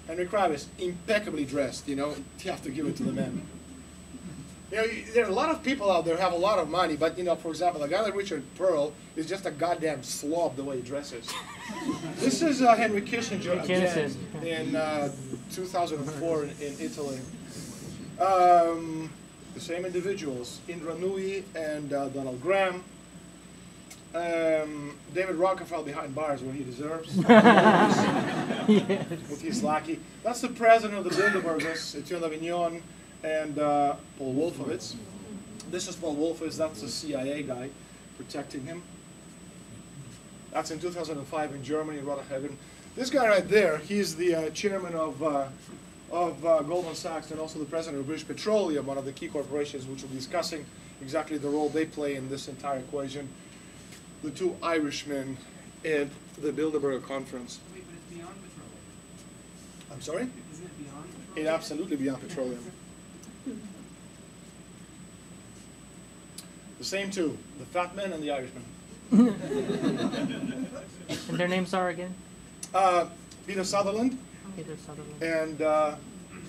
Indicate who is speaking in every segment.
Speaker 1: Henry Kravis, impeccably dressed, you know, you have to give it to the man. You know, there are a lot of people out there who have a lot of money, but, you know, for example, a guy like Richard Pearl is just a goddamn slob the way he dresses. This is Henry Kissinger again in 2004 in Italy. The same individuals, Indra Nooyi and Donald Graham. David Rockefeller behind bars where he deserves. With his lackey. That's the president of the Bilderbergers, Etienne Davignon and Paul Wolfowitz. This is Paul Wolfowitz, that's the CIA guy protecting him. That's in 2005 in Germany, Rotterdam. This guy right there, he's the chairman of Goldman Sachs and also the president of British Petroleum, one of the key corporations which will be discussing exactly the role they play in this entire equation. The two Irishmen at the Bilderberg conference.
Speaker 2: Wait, but it's beyond petroleum.
Speaker 1: I'm sorry?
Speaker 2: Isn't it beyond petroleum?
Speaker 1: It's absolutely beyond petroleum. The same two, the fat man and the Irishman.
Speaker 3: And their names are again?
Speaker 1: Peter Sutherland.
Speaker 3: Peter Sutherland.
Speaker 1: And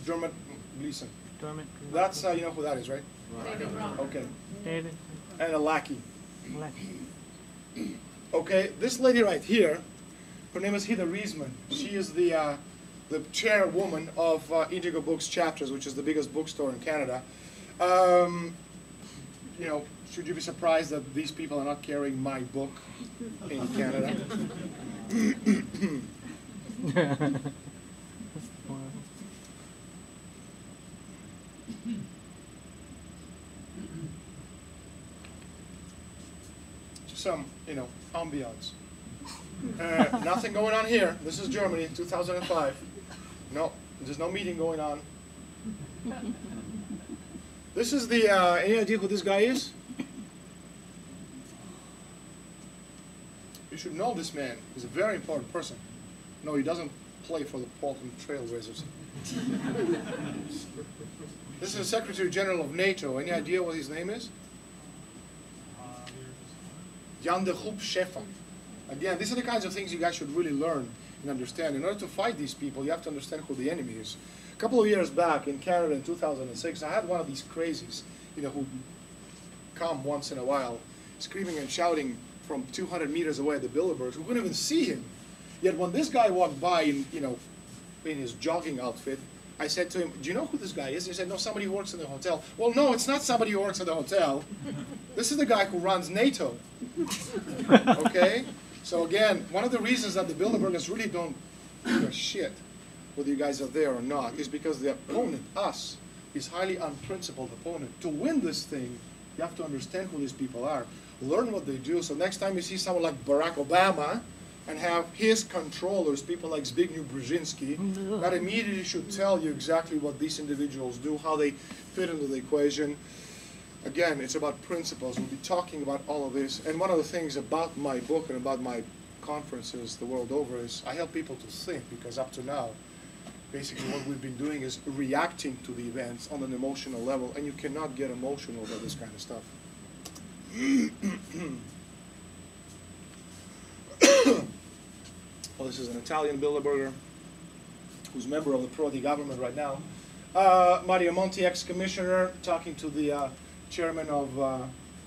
Speaker 1: Dermot Gleeson.
Speaker 3: Dermot.
Speaker 1: That's, you know who that is, right?
Speaker 4: David Brown.
Speaker 1: Okay.
Speaker 3: David.
Speaker 1: And a lackey.
Speaker 3: Lackey.
Speaker 1: Okay, this lady right here, her name is Hida Riesman. She is the chairwoman of Indigo Books Chapters, which is the biggest bookstore in Canada. You know, should you be surprised that these people are not carrying my book in Canada? Just some, you know, ambiance. Nothing going on here. This is Germany, 2005. No, there's no meeting going on. This is the, any idea who this guy is? You should know this man. He's a very important person. No, he doesn't play for the Portland Trailblazers. This is the Secretary General of NATO. Any idea what his name is? Jan de Groep Scheffer. Again, these are the kinds of things you guys should really learn and understand. In order to fight these people, you have to understand who the enemy is. A couple of years back in Canada in 2006, I had one of these crazies, you know, who come once in a while, screaming and shouting from 200 meters away at the Bilderbergs, who couldn't even see him. Yet when this guy walked by in, you know, in his jogging outfit, I said to him, "Do you know who this guy is?" He said, "No, somebody who works in the hotel." Well, no, it's not somebody who works in the hotel. This is the guy who runs NATO. Okay? So again, one of the reasons that the Bilderbergers really don't give a shit whether you guys are there or not is because the opponent, us, is highly unprincipled opponent. To win this thing, you have to understand who these people are, learn what they do, so next time you see someone like Barack Obama and have his controllers, people like Zbigniew Brzezinski, that immediately should tell you exactly what these individuals do, how they fit into the equation. Again, it's about principles. We'll be talking about all of this. And one of the things about my book and about my conferences the world over is I help people to think, because up to now, basically what we've been doing is reacting to the events on an emotional level, and you cannot get emotional about this kind of stuff. Well, this is an Italian Bilderberger who's a member of the Prodi government right now. Mario Monti, ex-commissioner, talking to the chairman of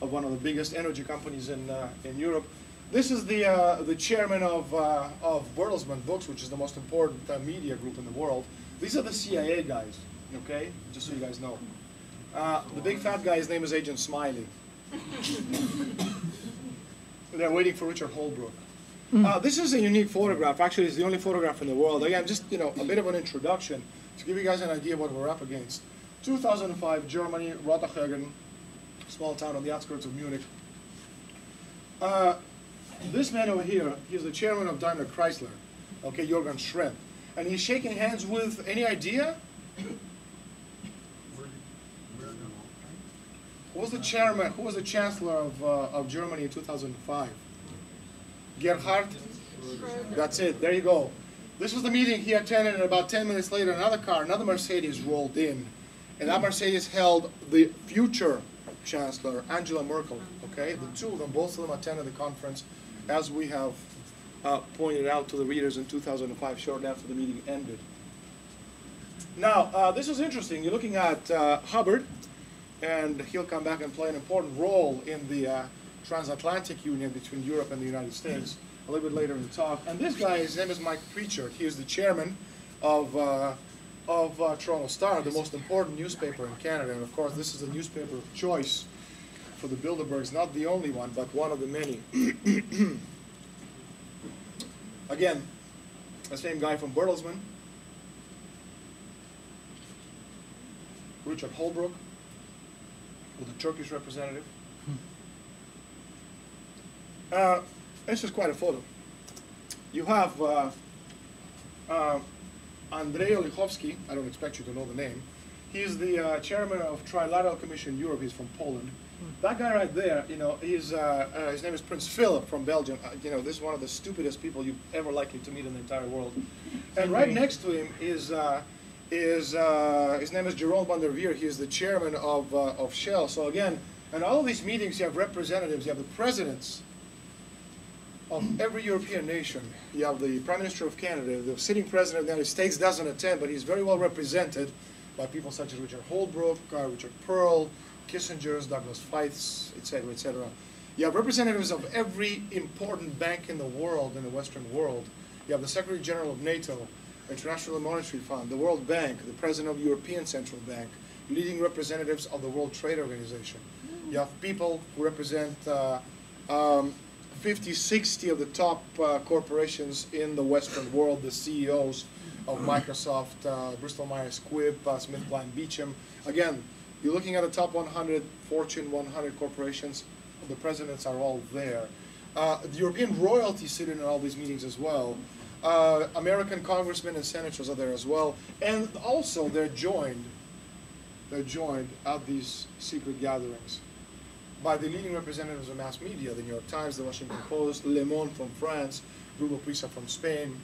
Speaker 1: one of the biggest energy companies in Europe. This is the chairman of Bertelsmann Books, which is the most important media group in the world. These are the CIA guys, okay? Just so you guys know. The big fat guy's name is Agent Smiley. They're waiting for Richard Holbrooke. This is a unique photograph. Actually, it's the only photograph in the world. Again, just, you know, a bit of an introduction to give you guys an idea of what we're up against. 2005, Germany, Rotterdam, small town on the outskirts of Munich. This man over here, he's the chairman of Daimler Chrysler, okay, Jürgen Schremm. And he's shaking hands with, any idea? Who was the chairman, who was the chancellor of Germany in 2005? Gerhard? That's it, there you go. This was the meeting he attended, and about 10 minutes later, another car, another Mercedes rolled in. And that Mercedes held the future chancellor, Angela Merkel, okay? The two of them, both of them attended the conference, as we have pointed out to the readers in 2005, shortly after the meeting ended. Now, this is interesting. You're looking at Hubbard, and he'll come back and play an important role in the transatlantic union between Europe and the United States a little bit later in the talk. And this guy, his name is Mike Pritchard. He is the chairman of Toronto Star, the most important newspaper in Canada. And of course, this is the newspaper of choice for the Bilderbergs, not the only one, but one of the many. Again, the same guy from Bertelsmann, Richard Holbrooke, with the Turkish representative. This is quite a photo. You have Andrei Olichovsky. I don't expect you to know the name. He's the chairman of Trilateral Commission Europe. He's from Poland. That guy right there, you know, his name is Prince Philip from Belgium. You know, this is one of the stupidest people you're ever likely to meet in the entire world. And right next to him is his name is Jerome van der Veer. He is the chairman of Shell. So again, in all of these meetings, you have representatives. You have the presidents of every European nation. You have the Prime Minister of Canada. The sitting president of the United States doesn't attend, but he's very well represented by people such as Richard Holbrooke, Richard Pearl, Kissinger's, Douglas Feith's, etc., etc. You have representatives of every important bank in the world, in the Western world. You have the Secretary General of NATO, International Monetary Fund, the World Bank, the President of the European Central Bank, leading representatives of the World Trade Organization. You have people who represent 50, 60 of the top corporations in the Western world, the CEOs of Microsoft, Bristol-Myers Squibb, SmithKline Beecham. Again, you're looking at the top 100 Fortune 100 corporations. The presidents are all there. The European royalty sit in all these meetings as well. American congressmen and senators are there as well. And also they're joined at these secret gatherings by the leading representatives of mass media, the New York Times, the Washington Post, Le Monde from France, Grupo Prisa from Spain,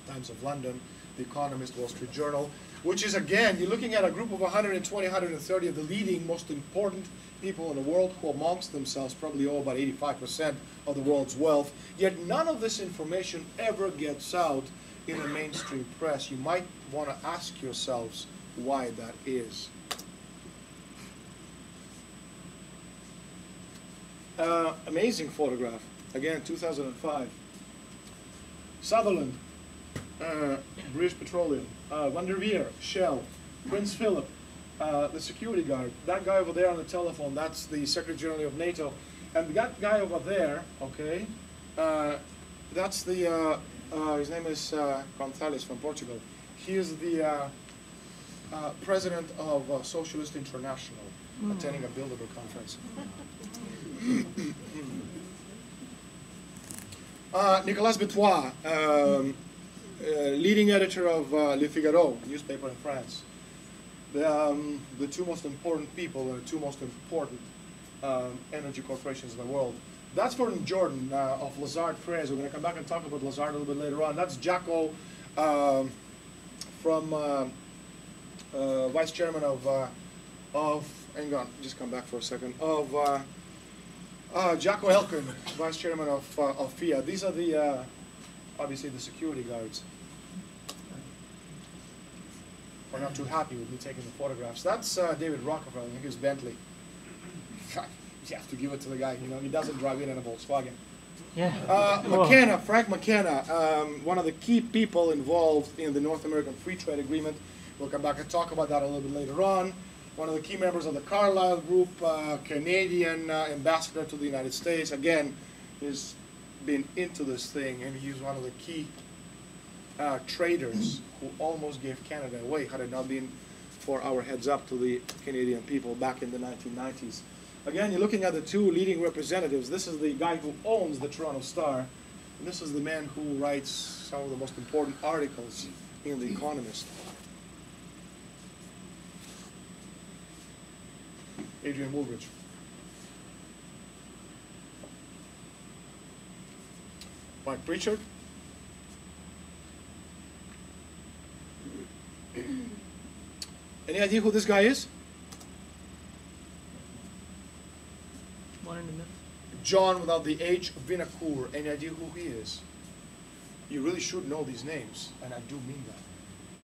Speaker 1: Times of London, The Economist, Wall Street Journal, which is, again, you're looking at a group of 120, 130 of the leading, most important people in the world who amongst themselves probably owe about 85% of the world's wealth. Yet none of this information ever gets out in the mainstream press. You might want to ask yourselves why that is. Amazing photograph. Again, 2005. Sutherland, British Petroleum. Van der Veer, Shell. Prince Philip, the security guard. That guy over there on the telephone, that's the Secretary General of NATO. And that guy over there, okay, that's the, his name is Gonzalez from Portugal. He is the president of Socialist International, attending a Bilderberg conference. Nicolas Betoit, leading editor of Le Figaro, newspaper in France. The two most important people, the two most important energy corporations in the world. That's Gordon Jordan of Lazard Frères. We're going to come back and talk about Lazard a little bit later on. That's Jacko from vice chairman of hang on, just come back for a second, of Jacko Elkin, vice chairman of FIA. These are the, obviously, the security guards. We're not too happy with me taking the photographs. That's David Rockefeller, I think it's Bentley. You have to give it to the guy, you know, he doesn't drive in a Volkswagen.
Speaker 3: Yeah.
Speaker 1: McKenna, Frank McKenna, one of the key people involved in the North American Free Trade Agreement. We'll come back and talk about that a little bit later on. One of the key members of the Carlyle Group, Canadian ambassador to the United States. Again, he's been into this thing, and he's one of the key traders who almost gave Canada away had it not been for our heads up to the Canadian people back in the 1990s. Again, you're looking at the two leading representatives. This is the guy who owns the Toronto Star, and this is the man who writes some of the most important articles in The Economist. Adrian Woolridge. Mike Pritchard. Any idea who this guy is?
Speaker 3: One in the middle.
Speaker 1: John without the H, Vinocour. Any idea who he is? You really should know these names, and I do mean that.